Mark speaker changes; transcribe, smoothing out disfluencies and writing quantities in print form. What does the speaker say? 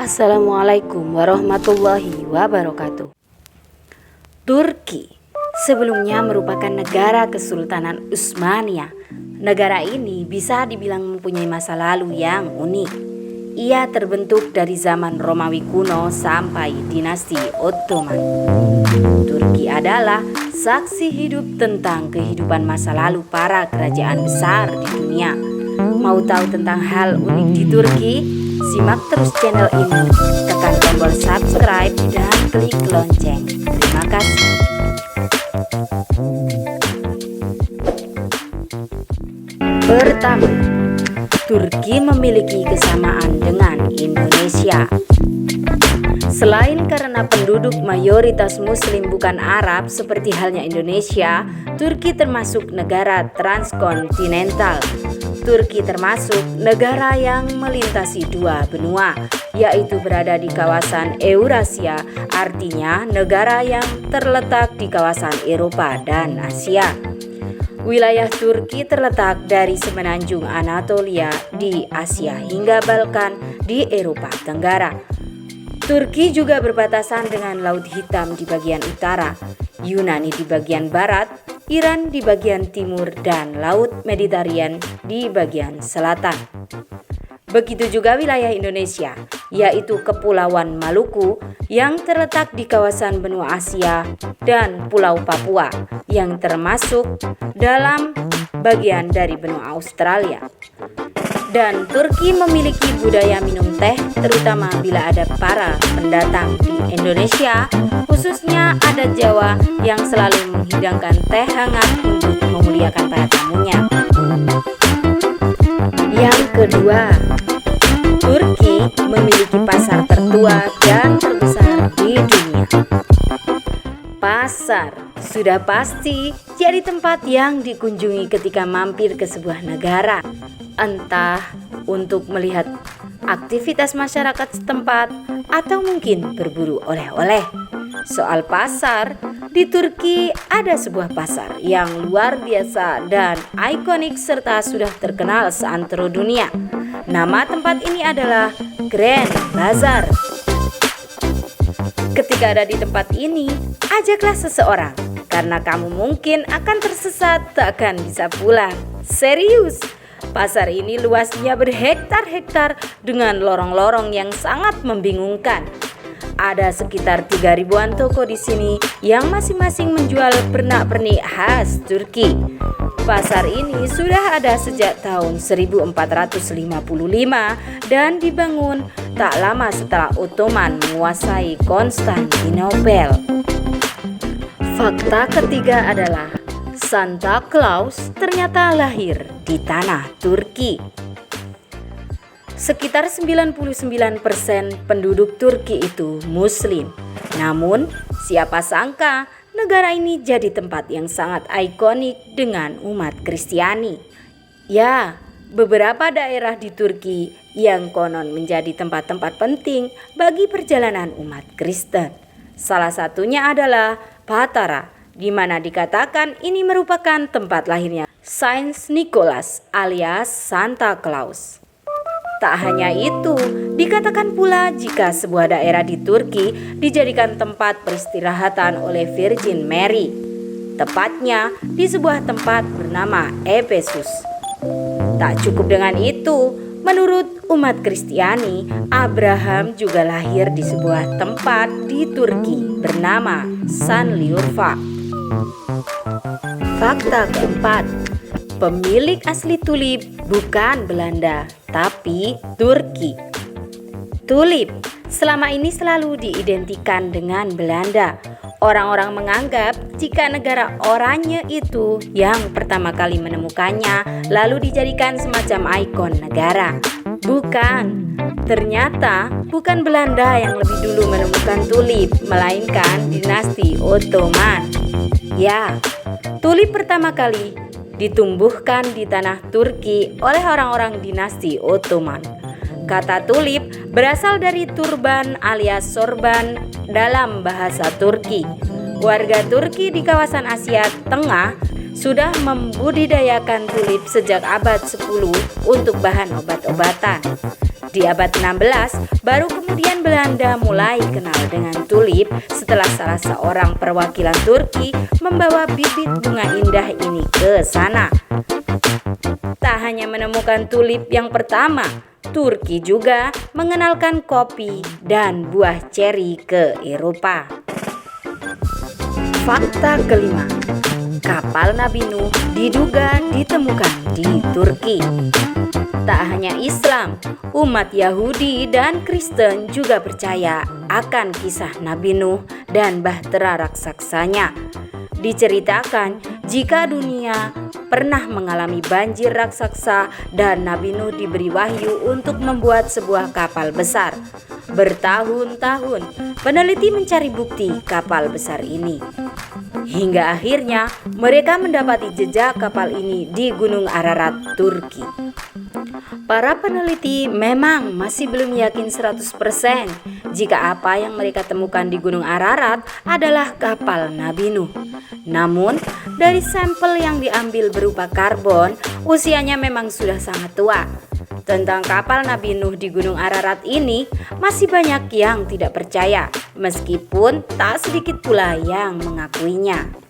Speaker 1: Assalamualaikum warahmatullahi wabarakatuh. Turki sebelumnya merupakan negara Kesultanan Utsmaniyah. Negara ini bisa dibilang mempunyai masa lalu yang unik. Ia terbentuk dari zaman Romawi kuno sampai dinasti Ottoman. Turki adalah saksi hidup tentang kehidupan masa lalu para kerajaan besar di dunia. Mau tahu tentang hal unik di Turki? Simak terus channel ini, tekan tombol subscribe dan klik lonceng. Terima kasih. Pertama, Turki memiliki kesamaan dengan Indonesia. Selain karena penduduk mayoritas Muslim bukan Arab seperti halnya Indonesia, Turki termasuk negara transkontinental. Turki termasuk negara yang melintasi dua benua, yaitu berada di kawasan Eurasia, artinya negara yang terletak di kawasan Eropa dan Asia. Wilayah Turki terletak dari semenanjung Anatolia di Asia hingga Balkan di Eropa Tenggara. Turki juga berbatasan dengan Laut Hitam di bagian utara, Yunani di bagian barat, Iran di bagian timur, dan Laut Mediterania di bagian selatan. Begitu juga wilayah Indonesia, yaitu Kepulauan Maluku yang terletak di kawasan benua Asia dan Pulau Papua yang termasuk dalam bagian dari benua Australia. Dan Turki memiliki budaya minum teh, terutama bila ada para pendatang di Indonesia, khususnya adat Jawa yang selalu menghidangkan teh hangat untuk memuliakan para tamunya. Yang kedua, Turki memiliki pasar tertua dan terbesar di dunia. Pasar sudah pasti jadi tempat yang dikunjungi ketika mampir ke sebuah negara, entah untuk melihat aktivitas masyarakat setempat atau mungkin berburu oleh-oleh. Soal pasar, di Turki ada sebuah pasar yang luar biasa dan ikonik serta sudah terkenal seantero dunia. Nama tempat ini adalah Grand Bazar. Ketika ada di tempat ini, ajaklah seseorang, karena kamu mungkin akan tersesat tak akan bisa pulang. Serius, pasar ini luasnya berhektar-hektar dengan lorong-lorong yang sangat membingungkan. Ada sekitar 3.000-an toko di sini yang masing-masing menjual pernak-pernik khas Turki. Pasar ini sudah ada sejak tahun 1455 dan dibangun tak lama setelah Ottoman menguasai Konstantinopel. Fakta ketiga adalah Santa Claus ternyata lahir di tanah Turki. Sekitar 99% penduduk Turki itu Muslim. Namun, siapa sangka negara ini jadi tempat yang sangat ikonik dengan umat Kristiani. Ya, beberapa daerah di Turki yang konon menjadi tempat-tempat penting bagi perjalanan umat Kristen. Salah satunya adalah Patara, di mana dikatakan ini merupakan tempat lahirnya Saint Nicholas alias Santa Claus. Tak hanya itu, dikatakan pula jika sebuah daerah di Turki dijadikan tempat peristirahatan oleh Virgin Mary, tepatnya di sebuah tempat bernama Efesus. Tak cukup dengan itu, menurut umat Kristiani, Abraham juga lahir di sebuah tempat di Turki bernama Sanliurfa. Fakta keempat, pemilik asli tulip bukan Belanda, tapi Turki. Tulip selama ini selalu diidentikan dengan Belanda. Orang-orang menganggap jika negara oranye itu yang pertama kali menemukannya lalu dijadikan semacam ikon negara. Bukan, ternyata bukan Belanda yang lebih dulu menemukan tulip, melainkan dinasti Ottoman. Ya, tulip pertama kali ditumbuhkan di tanah Turki oleh orang-orang dinasti Ottoman. Kata tulip berasal dari turban alias sorban dalam bahasa Turki. Warga Turki di kawasan Asia Tengah sudah membudidayakan tulip sejak abad 10 untuk bahan obat-obatan. Di abad 16 baru kemudian Belanda mulai kenal dengan tulip setelah salah seorang perwakilan Turki membawa bibit bunga indah ini ke sana. Tak hanya menemukan tulip yang pertama, Turki juga mengenalkan kopi dan buah ceri ke Eropa. Fakta kelima, kapal Nabi Nuh diduga ditemukan di Turki. Tak hanya Islam, umat Yahudi dan Kristen juga percaya akan kisah Nabi Nuh dan bahtera raksasanya. Diceritakan jika dunia pernah mengalami banjir raksasa dan Nabi Nuh diberi wahyu untuk membuat sebuah kapal besar. Bertahun-tahun peneliti mencari bukti kapal besar ini. Hingga akhirnya mereka mendapati jejak kapal ini di Gunung Ararat, Turki. Para peneliti memang masih belum yakin 100% jika apa yang mereka temukan di Gunung Ararat adalah kapal Nabi Nuh. Namun, dari sampel yang diambil berupa karbon, usianya memang sudah sangat tua. Tentang kapal Nabi Nuh di Gunung Ararat ini masih banyak yang tidak percaya, meskipun tak sedikit pula yang mengakuinya.